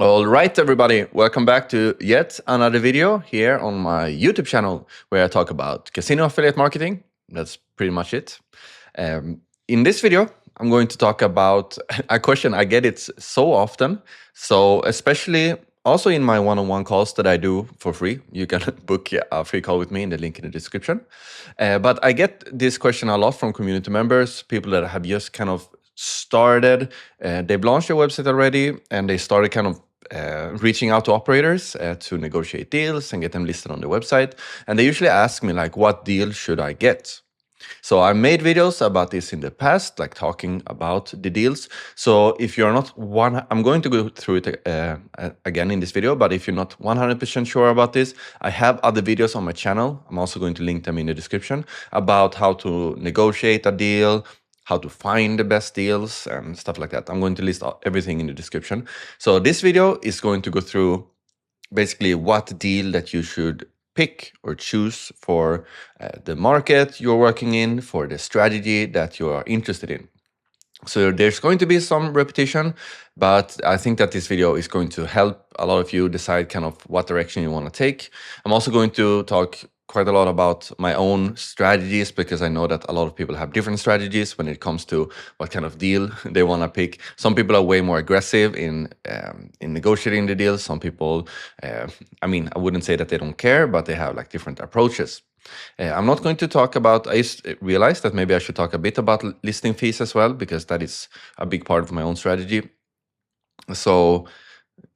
All right, everybody, welcome back to yet another video here on my YouTube channel where I talk about casino affiliate marketing. That's pretty much it. In this video, I'm going to talk about a question I get it so often. So especially also in my one-on-one calls that I do for free. You can book a free call with me in the link in the description. But I get this question a lot from community members, people that have just kind of started, they've launched their website already, and they started kind of reaching out to operators to negotiate deals and get them listed on the website. And they usually ask me like, what deal should I get? So I made videos about this in the past, like talking about the deals. So if you're not I'm going to go through it again in this video, but if you're not 100% sure about this, I have other videos on my channel. I'm also going to link them in the description about how to negotiate a deal, how to find the best deals and stuff like that. I'm going to list everything in the description. So this video is going to go through basically what deal that you should pick or choose for the market you're working in, for the strategy that you are interested in. So there's going to be some repetition, but I think that this video is going to help a lot of you decide kind of what direction you want to take. I'm also going to talk quite a lot about my own strategies because I know that a lot of people have different strategies when it comes to what kind of deal they want to pick. Some people are way more aggressive in negotiating the deals. Some people, I mean, I wouldn't say that they don't care, but they have like different approaches. I'm not going to talk about, I realized that maybe I should talk a bit about listing fees as well, because that is a big part of my own strategy. So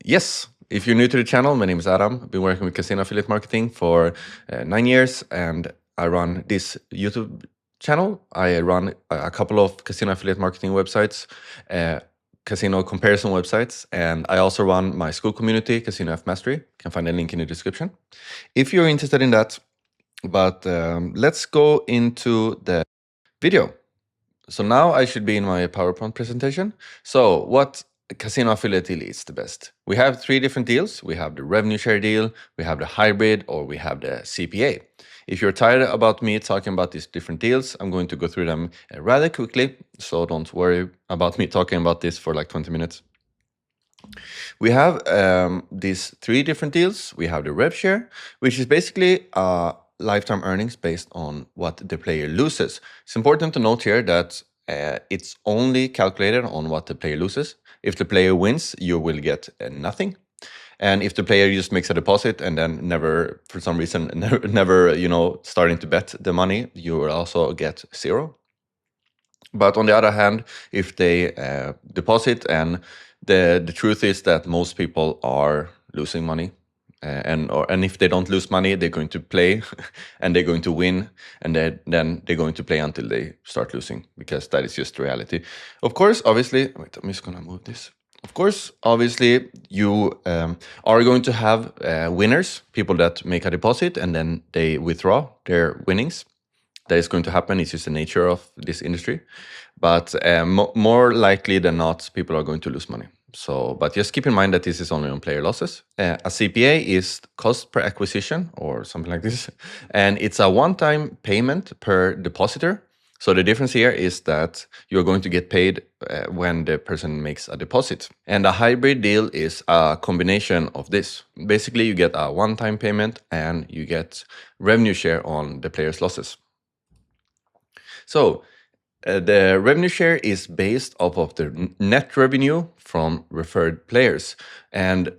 yes, if you're new to the channel, my name is Adam. I've been working with casino affiliate marketing for 9 years, and I run this YouTube channel. I run a couple of casino affiliate marketing websites, casino comparison websites, and I also run my school community, CasinoAffMastery. You can find a link in the description if you're interested in that. But let's go into the video. So now I should be in my PowerPoint presentation. So what casino affiliate deal is the best? We have 3 different deals. We have the revenue share deal, we have the hybrid, or we have the CPA. If you're tired about me talking about these different deals, I'm going to go through them rather quickly. So don't worry about me talking about this for like 20 minutes. We have these 3 different deals. We have the rev share, which is basically lifetime earnings based on what the player loses. It's important to note here that it's only calculated on what the player loses. If the player wins, you will get nothing. And if the player just makes a deposit and then never, for some reason, never starting to bet the money, you will also get 0. But on the other hand, if they deposit, and the truth is that most people are losing money, and if they don't lose money, they're going to play and they're going to win, and then they're going to play until they start losing, because that is just reality. Of course, obviously, wait, I'm just gonna move this. Of course, obviously, you are going to have winners, people that make a deposit and then they withdraw their winnings. That is going to happen. It's just the nature of this industry. But more likely than not, people are going to lose money. So, but just keep in mind that this is only on player losses. A CPA is cost per acquisition or something like this. And it's a one-time payment per depositor. So the difference here is that you're going to get paid when the person makes a deposit. And a hybrid deal is a combination of this. Basically, you get a one-time payment and you get revenue share on the player's losses. So the revenue share is based off of the net revenue from referred players. And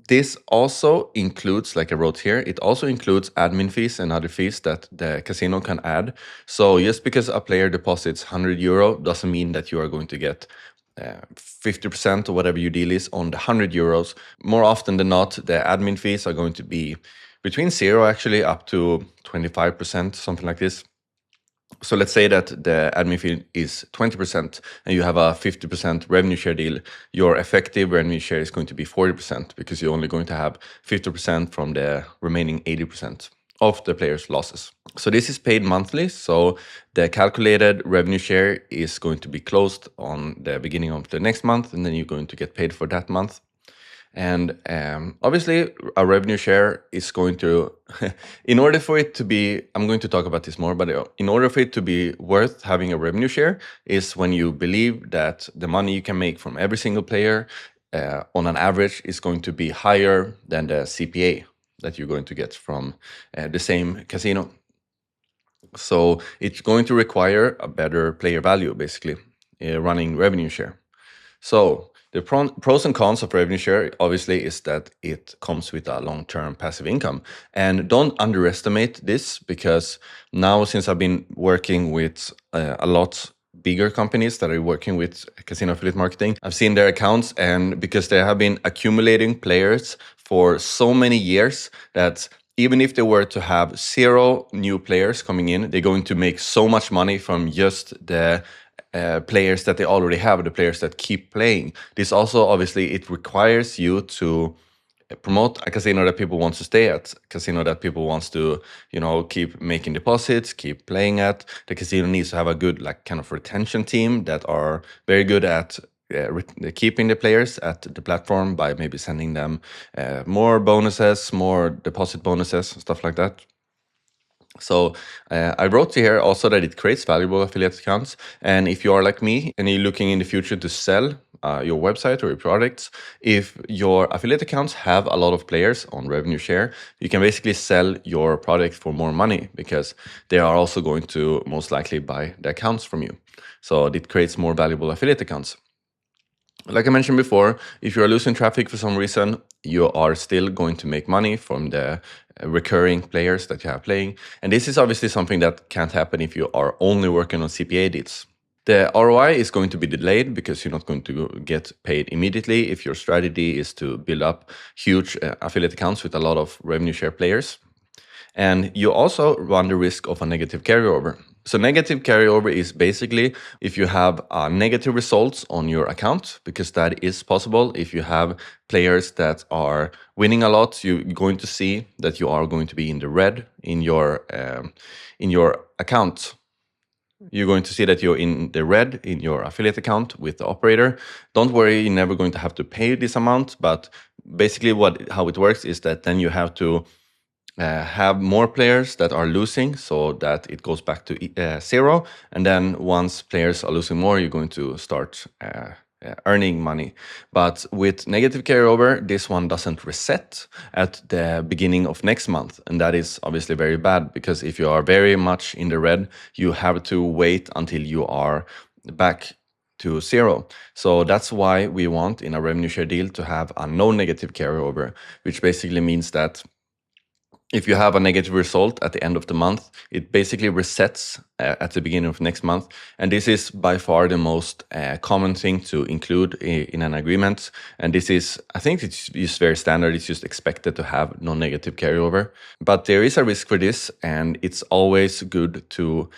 this also includes, like I wrote here, it also includes admin fees and other fees that the casino can add. So just because a player deposits €100 doesn't mean that you are going to get 50% or whatever your deal is on the €100. More often than not, the admin fees are going to be between 0 actually up to 25%, something like this. So let's say that the admin fee is 20% and you have a 50% revenue share deal. Your effective revenue share is going to be 40% because you're only going to have 50% from the remaining 80% of the player's losses. So this is paid monthly. So the calculated revenue share is going to be closed on the beginning of the next month, and then you're going to get paid for that month. And obviously, a revenue share is going to, in order for it to be, I'm going to talk about this more, but in order for it to be worth having a revenue share is when you believe that the money you can make from every single player on an average is going to be higher than the CPA that you're going to get from the same casino. So it's going to require a better player value, basically, running revenue share. So the pros and cons of revenue share obviously is that it comes with a long-term passive income. And don't underestimate this, because now, since I've been working with a lot bigger companies that are working with casino affiliate marketing, I've seen their accounts, and because they have been accumulating players for so many years that even if they were to have 0 new players coming in, they're going to make so much money from just the players that they already have, the players that keep playing. This also, obviously, it requires you to promote a casino that people want to stay at, casino that people wants to, keep making deposits, keep playing at. The casino needs to have a good, kind of retention team that are very good at keeping the players at the platform by maybe sending them more bonuses, more deposit bonuses, stuff like that. So I wrote here also that it creates valuable affiliate accounts. And if you are like me and you're looking in the future to sell your website or your products, if your affiliate accounts have a lot of players on revenue share, you can basically sell your product for more money, because they are also going to most likely buy the accounts from you. So it creates more valuable affiliate accounts. Like I mentioned before, if you are losing traffic for some reason, you are still going to make money from the recurring players that you have playing. And this is obviously something that can't happen if you are only working on CPA deals. The ROI is going to be delayed, because you're not going to get paid immediately if your strategy is to build up huge affiliate accounts with a lot of revenue share players. And you also run the risk of a negative carryover. So negative carryover is basically if you have negative results on your account, because that is possible. If you have players that are winning a lot, you're going to see that you are going to be in the red in your account. You're going to see that you're in the red in your affiliate account with the operator. Don't worry, you're never going to have to pay this amount. But basically how it works is that then you have to have more players that are losing, so that it goes back to 0. And then once players are losing more, you're going to start earning money. But with negative carryover, this one doesn't reset at the beginning of next month. And that is obviously very bad, because if you are very much in the red, you have to wait until you are back to 0. So that's why we want in a revenue share deal to have a no negative carryover, which basically means that if you have a negative result at the end of the month, it basically resets at the beginning of next month. And this is by far the most common thing to include in an agreement. And this is, I think it's just very standard. It's just expected to have no negative carryover. But there is a risk for this, and it's always good to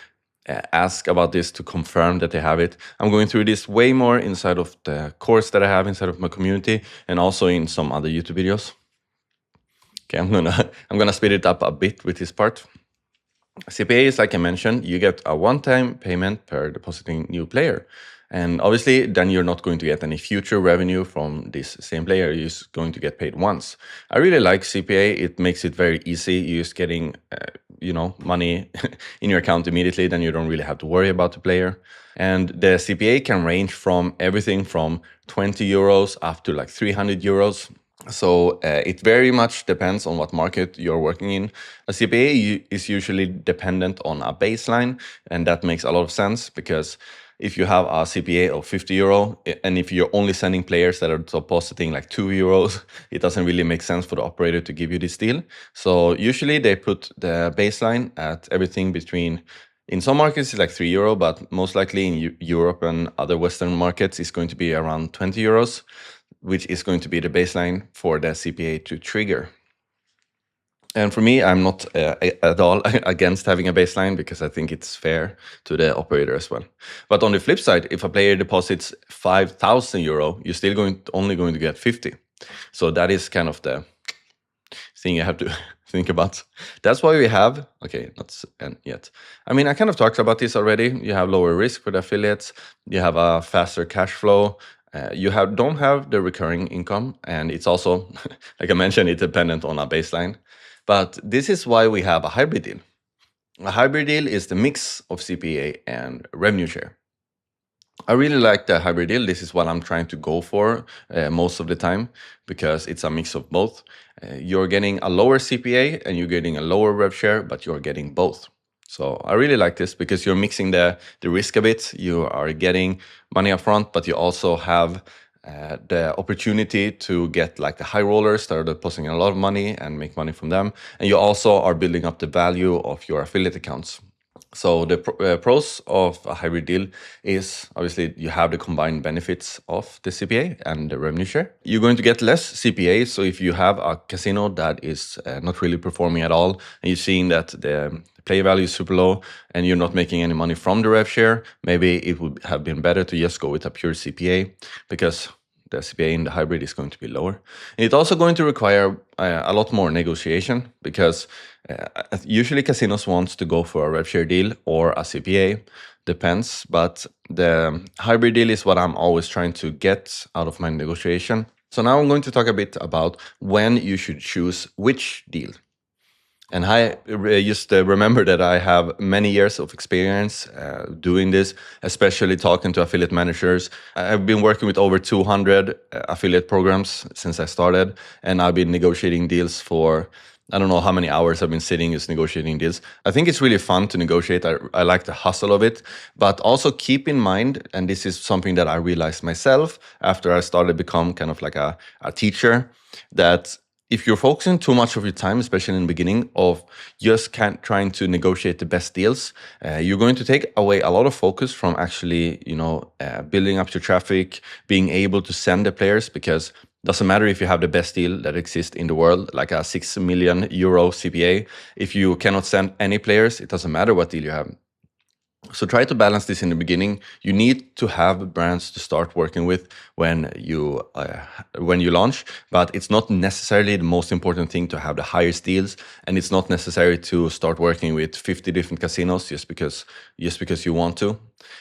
ask about this to confirm that they have it. I'm going through this way more inside of the course that I have inside of my community, and also in some other YouTube videos. Okay, I'm gonna speed it up a bit with this part. CPA is, like I mentioned, you get a one-time payment per depositing new player. And obviously, then you're not going to get any future revenue from this same player. You're just going to get paid once. I really like CPA. It makes it very easy. You're just getting, money in your account immediately. Then you don't really have to worry about the player. And the CPA can range from everything from 20 euros up to like 300 euros. So it very much depends on what market you're working in. A CPA is usually dependent on a baseline, and that makes a lot of sense, because if you have a CPA of 50 euro, and if you're only sending players that are depositing like 2 euros, it doesn't really make sense for the operator to give you this deal. So usually they put the baseline at everything between, in some markets it's like 3 euro, but most likely in Europe and other Western markets it's going to be around 20 euros. Which is going to be the baseline for the CPA to trigger. And for me, I'm not at all against having a baseline, because I think it's fair to the operator as well. But on the flip side, if a player deposits 5,000 euro, you're still only going to get 50. So that is kind of the thing you have to think about. That's why we have, okay, not yet. I mean, I kind of talked about this already. You have lower risk for the affiliates. You have a faster cash flow. You don't have the recurring income, and it's also, like I mentioned, it's dependent on a baseline. But this is why we have a hybrid deal. A hybrid deal is the mix of CPA and revenue share. I really like the hybrid deal. This is what I'm trying to go for most of the time because it's a mix of both. You're getting a lower CPA and you're getting a lower rev share, but you're getting both. So I really like this because you're mixing the risk a bit. You are getting money up front, but you also have the opportunity to get like the high rollers that are depositing a lot of money and make money from them. And you also are building up the value of your affiliate accounts. So the pros of a hybrid deal is obviously you have the combined benefits of the CPA and the revenue share. You're going to get less CPA. So if you have a casino that is not really performing at all, and you're seeing that the play value is super low and you're not making any money from the rev share, maybe it would have been better to just go with a pure CPA because the CPA in the hybrid is going to be lower. And it's also going to require a lot more negotiation because usually casinos want to go for a rev share deal or a CPA, depends. But the hybrid deal is what I'm always trying to get out of my negotiation. So now I'm going to talk a bit about when you should choose which deal. And I just remember that I have many years of experience doing this, especially talking to affiliate managers. I've been working with over 200 affiliate programs since I started, and I've been negotiating deals for, I don't know how many hours I've been sitting just negotiating deals. I think it's really fun to negotiate. I like the hustle of it, but also keep in mind, and this is something that I realized myself after I started become kind of like a teacher, that if you're focusing too much of your time, especially in the beginning, of just trying to negotiate the best deals, you're going to take away a lot of focus from actually, building up your traffic, being able to send the players, because it doesn't matter if you have the best deal that exists in the world, like a 6 million euro CPA. If you cannot send any players, it doesn't matter what deal you have. So try to balance this in the beginning. You need to have brands to start working with when you launch, but it's not necessarily the most important thing to have the highest deals, and it's not necessary to start working with 50 different casinos just because you want to.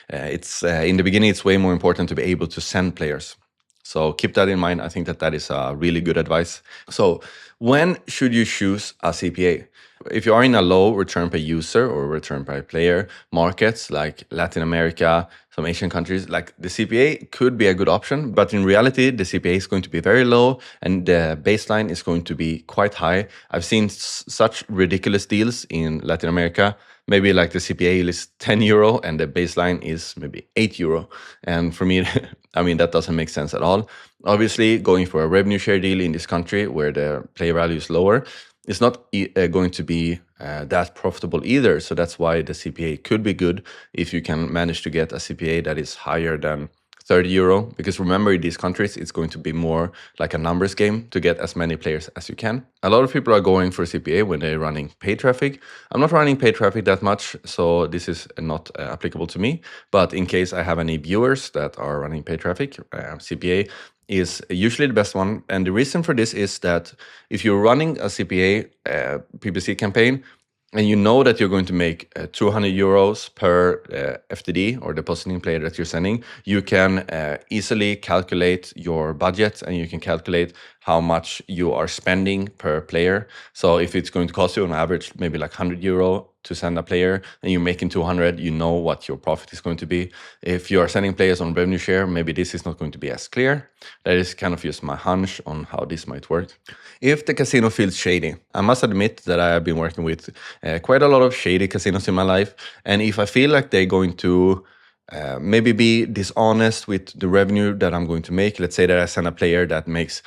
It's in the beginning, it's way more important to be able to send players. So keep that in mind. I think that is a really good advice. So when should you choose a CPA? If you are in a low return per user or return per player markets like Latin America, some Asian countries, like the CPA could be a good option, but in reality, the CPA is going to be very low and the baseline is going to be quite high. I've seen such ridiculous deals in Latin America. Maybe like the CPA is 10 euro and the baseline is maybe 8 euro. And for me, I mean, that doesn't make sense at all. Obviously, going for a revenue share deal in this country where the player value is lower, it's not going to be that profitable either. So that's why the CPA could be good if you can manage to get a CPA that is higher than 30 euro. Because remember, in these countries, it's going to be more like a numbers game to get as many players as you can. A lot of people are going for CPA when they're running paid traffic. I'm not running paid traffic that much, so this is not applicable to me. But in case I have any viewers that are running paid traffic, CPA is usually the best one. And the reason for this is that if you're running a CPA PPC campaign, and you know that you're going to make 200 euros per FTD or depositing player that you're sending, you can easily calculate your budget and you can calculate how much you are spending per player. So if it's going to cost you on average maybe like 100 euro to send a player and you're making 200, you know what your profit is going to be. If you are sending players on revenue share, maybe this is not going to be as clear. That is kind of just my hunch on how this might work. If the casino feels shady, I must admit that I have been working with quite a lot of shady casinos in my life. And if I feel like they're going to maybe be dishonest with the revenue that I'm going to make. Let's say that I send a player that makes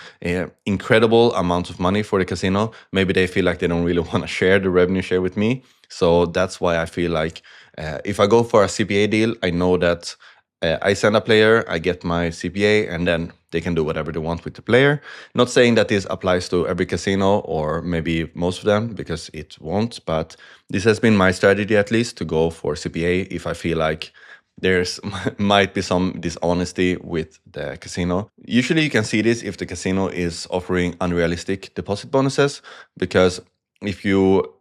incredible amounts of money for the casino. Maybe they feel like they don't really want to share the revenue share with me. So that's why I feel like if I go for a CPA deal, I know that I send a player, I get my CPA, and then they can do whatever they want with the player. Not saying that this applies to every casino or maybe most of them, because it won't. But this has been my strategy, at least, to go for CPA if I feel like there's might be some dishonesty with the casino. Usually you can see this if the casino is offering unrealistic deposit bonuses, because if you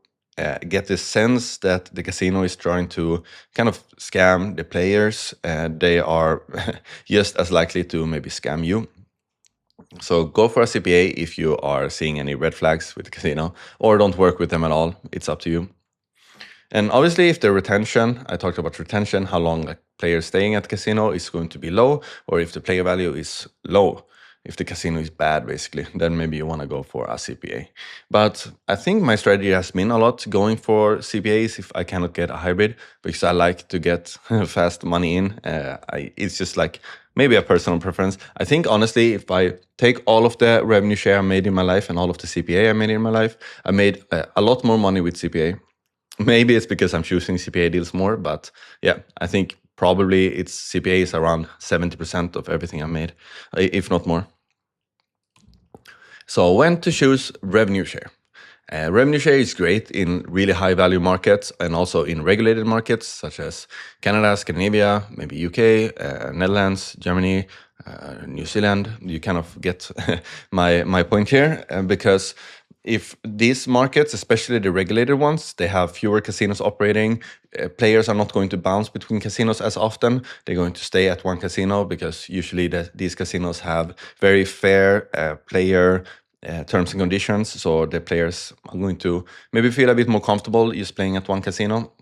get this sense that the casino is trying to kind of scam the players, they are just as likely to maybe scam you. So go for a CPA if you are seeing any red flags with the casino, or don't work with them at all. It's up to you. And obviously, if the retention, I talked about retention, how long players staying at the casino is going to be low, or if the player value is low. If the casino is bad, basically, then maybe you want to go for a CPA. But I think my strategy has been a lot going for CPAs if I cannot get a hybrid, because I like to get fast money in. It's just like maybe a personal preference. I think honestly, if I take all of the revenue share I made in my life and all of the CPA I made in my life, I made a lot more money with CPA. Maybe it's because I'm choosing CPA deals more, but yeah, I think probably it's CPA is around 70% of everything I made, if not more. So when to choose revenue share? Revenue share is great in really high value markets and also in regulated markets such as Canada, Scandinavia, maybe UK, Netherlands, Germany, New Zealand. You kind of get my point here, because if these markets, especially the regulated ones, they have fewer casinos operating, players are not going to bounce between casinos as often. They're going to stay at one casino because usually these casinos have very fair player terms and conditions. So the players are going to maybe feel a bit more comfortable just playing at one casino.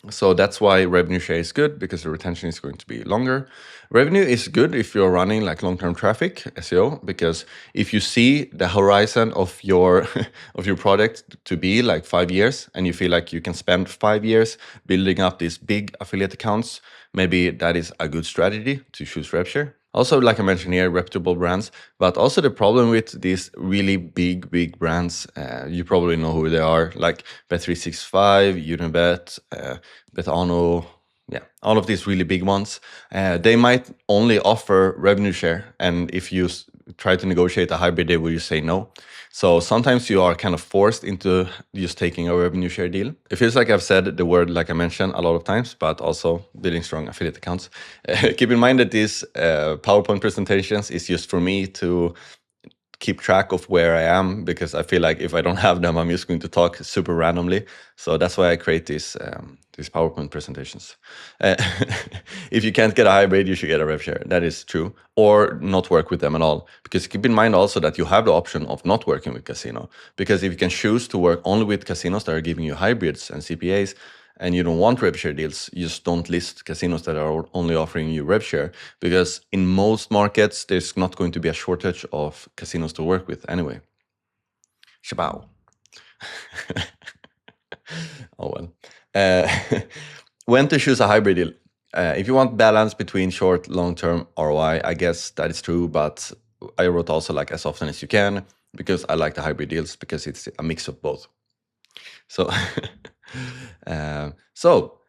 So that's why revenue share is good, because the retention is going to be longer. Revenue is good if you're running like long-term traffic SEO, because if you see the horizon of your of your product to be like 5 years, and you feel like you can spend 5 years building up these big affiliate accounts, maybe that is a good strategy to choose rev share. Also, like I mentioned here, reputable brands, but also the problem with these really big brands, you probably know who they are, like Bet365, Unibet, Betano, yeah, all of these really big ones. They might only offer revenue share, and if you try to negotiate a hybrid, they will just say no. So sometimes you are kind of forced into just taking a revenue share deal. It feels like I've said the word, like I mentioned, a lot of times, but also building strong affiliate accounts. Keep in mind that these PowerPoint presentations is just for me to keep track of where I am, because I feel like if I don't have them, I'm just going to talk super randomly. So that's why I create these PowerPoint presentations. If you can't get a hybrid, you should get a rev share. That is true. Or not work with them at all. Because keep in mind also that you have the option of not working with casino. Because if you can choose to work only with casinos that are giving you hybrids and CPAs, and you don't want rev share deals, you just don't list casinos that are only offering you rev share, because in most markets, there's not going to be a shortage of casinos to work with anyway. Shabao. Oh well. When to choose a hybrid deal? If you want balance between short, long-term ROI, I guess that is true, but I wrote also like as often as you can, because I like the hybrid deals because it's a mix of both. So,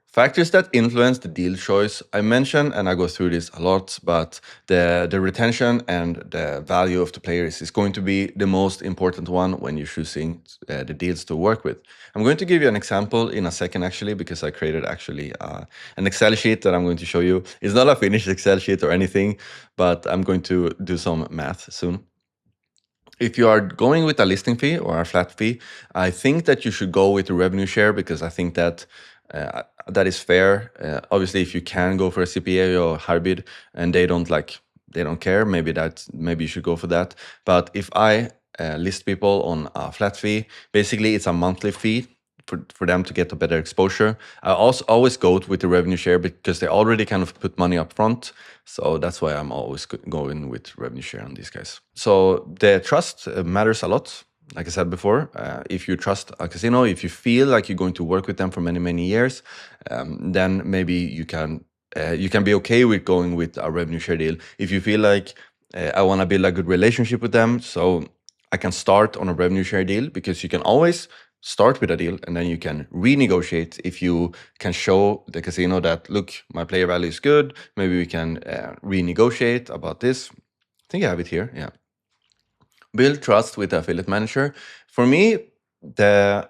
factors that influence the deal choice. I mentioned, and I go through this a lot, but the retention and the value of the players is going to be the most important one when you're choosing the deals to work with. I'm going to give you an example in a second, actually, because I created actually an Excel sheet that I'm going to show you. It's not a finished Excel sheet or anything, but I'm going to do some math soon. If you are going with a listing fee or a flat fee, I think that you should go with a revenue share, because I think that that is fair. Obviously, if you can go for a CPA or hybrid and they don't care, maybe you should go for that. But if I list people on a flat fee, basically it's a monthly fee for them to get a better exposure. I also always go with the revenue share because they already kind of put money up front. So that's why I'm always going with revenue share on these guys. So the trust matters a lot. Like I said before, if you trust a casino, if you feel like you're going to work with them for many years, then maybe you can be okay with going with a revenue share deal. If you feel like I want to build a good relationship with them, so I can start on a revenue share deal, because you can always start with a deal and then you can renegotiate if you can show the casino that, look, my player value is good, maybe we can renegotiate about this. I think I have it here, yeah. Build trust with the affiliate manager. For me, the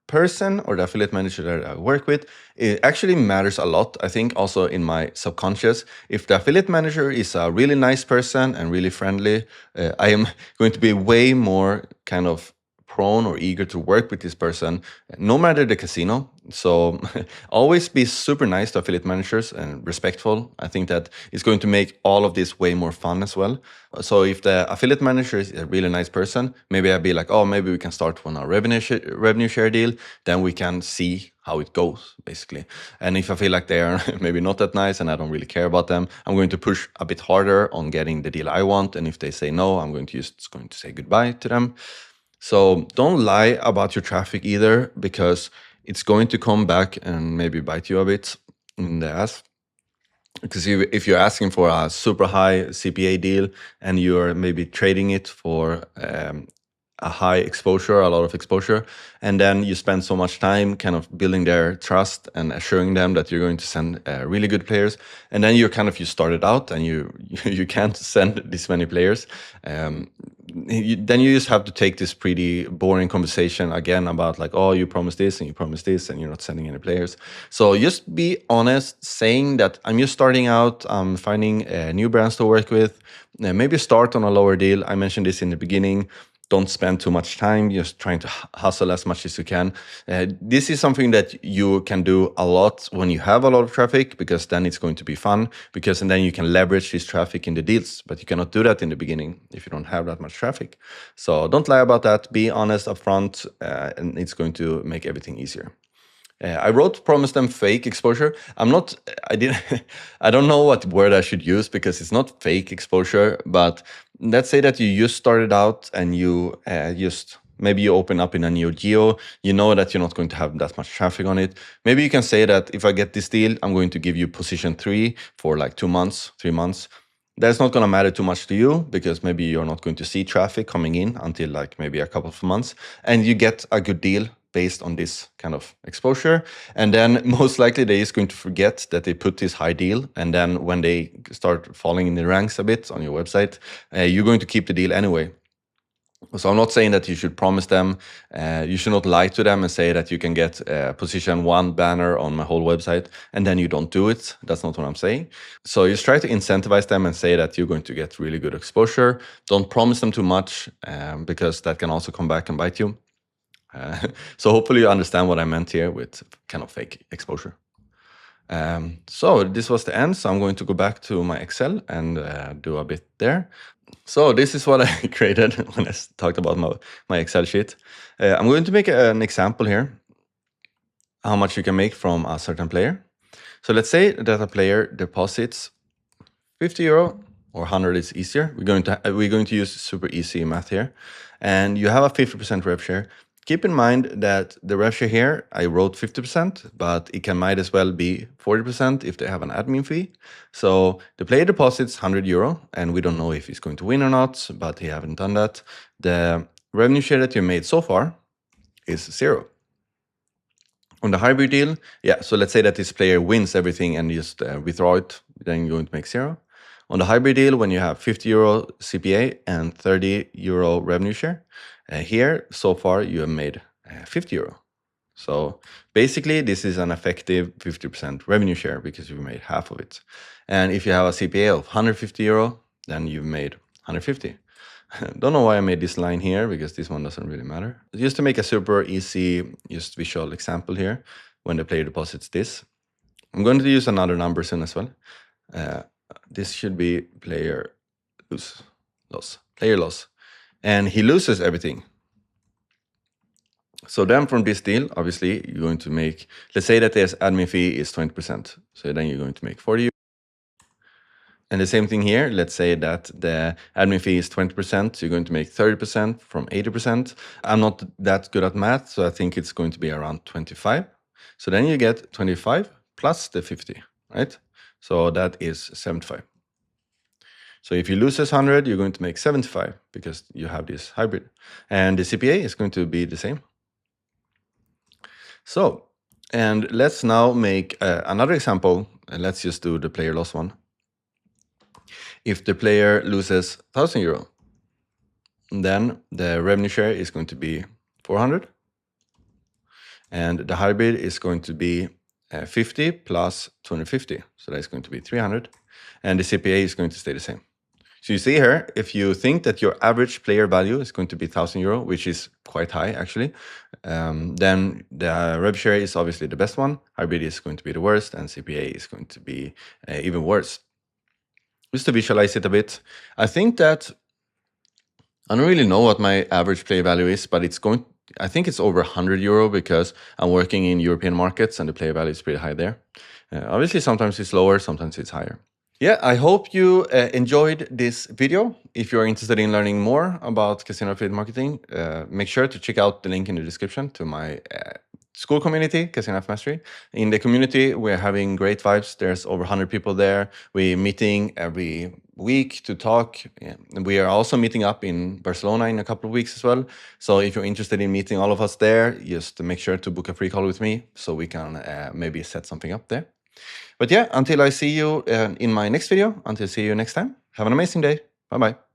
person or the affiliate manager that I work with, it actually matters a lot. I think also in my subconscious, if the affiliate manager is a really nice person and really friendly, I am going to be way more kind of prone or eager to work with this person, no matter the casino. So always be super nice to affiliate managers and respectful. I think that it's going to make all of this way more fun as well. So if the affiliate manager is a really nice person, maybe I'd be like, oh, maybe we can start on our revenue share deal. Then we can see how it goes, basically. And if I feel like they are maybe not that nice and I don't really care about them, I'm going to push a bit harder on getting the deal I want. And if they say no, I'm going to say goodbye to them. So don't lie about your traffic either, because it's going to come back and maybe bite you a bit in the ass. Because if you're asking for a super high CPA deal and you're maybe trading it for a high exposure, a lot of exposure, and then you spend so much time kind of building their trust and assuring them that you're going to send really good players, and then you started out and you can't send this many players, then you just have to take this pretty boring conversation again about like, oh, you promised this and you promised this and you're not sending any players. So just be honest, saying that I'm just starting out, I'm finding new brands to work with, maybe start on a lower deal. I mentioned this in the beginning. Don't spend too much time just trying to hustle as much as you can. This is something that you can do a lot when you have a lot of traffic, because then it's going to be fun, and then you can leverage this traffic in the deals. But you cannot do that in the beginning if you don't have that much traffic. So don't lie about that. Be honest upfront, and it's going to make everything easier. I wrote promise them fake exposure. I don't know what word I should use, because it's not fake exposure, but let's say that you just started out and you maybe you open up in a new geo, you know that you're not going to have that much traffic on it. Maybe you can say that if I get this deal, I'm going to give you position 3 for like 2 months, 3 months. That's not going to matter too much to you, because maybe you're not going to see traffic coming in until like maybe a couple of months, and you get a good deal based on this kind of exposure. And then most likely they're just going to forget that they put this high deal. And then when they start falling in the ranks a bit on your website, you're going to keep the deal anyway. So I'm not saying that you should promise them, you should not lie to them and say that you can get position 1 banner on my whole website and then you don't do it. That's not what I'm saying. So just try to incentivize them and say that you're going to get really good exposure. Don't promise them too much, because that can also come back and bite you. So hopefully you understand what I meant here with kind of fake exposure. So this was the end. So I'm going to go back to my Excel and do a bit there. So this is what I created when I talked about my Excel sheet. I'm going to make an example here, how much you can make from a certain player. So let's say that a player deposits 50 euro, or 100 is easier. We're going to use super easy math here. And you have a 50% rev share. Keep in mind that the rev share here, I wrote 50%, but it might as well be 40% if they have an admin fee. So the player deposits 100 euro, and we don't know if he's going to win or not, but he haven't done that. The revenue share that you made so far is 0. On the hybrid deal, so let's say that this player wins everything and just withdraw it, then you're going to make 0. On the hybrid deal, when you have 50 euro CPA and 30 euro revenue share, here so far you have made 50 euro. So basically this is an effective 50% revenue share, because you've made half of it. And if you have a CPA of 150 euro, then you've made 150. Don't know why I made this line here, because this one doesn't really matter. Just to make a super easy, just visual example here, when the player deposits this, I'm going to use another number soon as well. This should be player loss. And he loses everything. So then from this deal, obviously, you're going to make, let's say that this admin fee is 20%. So then you're going to make 40. And the same thing here, let's say that the admin fee is 20%, so you're going to make 30% from 80%. I'm not that good at math, so I think it's going to be around 25. So then you get 25 plus the 50, right? So that is 75. So if you lose this 100, you're going to make 75, because you have this hybrid. And the CPA is going to be the same. So, and let's now make another example, and let's just do the player loss one. If the player loses 1,000 euro, then the revenue share is going to be 400. And the hybrid is going to be 50 plus 250. So that's going to be 300. And the CPA is going to stay the same. So you see here, if you think that your average player value is going to be €1,000, which is quite high actually, then the rev share is obviously the best one, hybrid is going to be the worst, and CPA is going to be even worse. Just to visualize it a bit, I think that I don't really know what my average play value is, but I think it's over €100 because I'm working in European markets and the play value is pretty high there. Obviously, sometimes it's lower, sometimes it's higher. Yeah, I hope you enjoyed this video. If you're interested in learning more about casino affiliate marketing, make sure to check out the link in the description to my school community, CasinoAffMastery. In the community, we're having great vibes. There's over 100 people there. We're meeting every week to talk. And we are also meeting up in Barcelona in a couple of weeks as well. So if you're interested in meeting all of us there, just make sure to book a free call with me so we can maybe set something up there. But yeah, until I see you in my next video, until see you next time, have an amazing day. Bye-bye.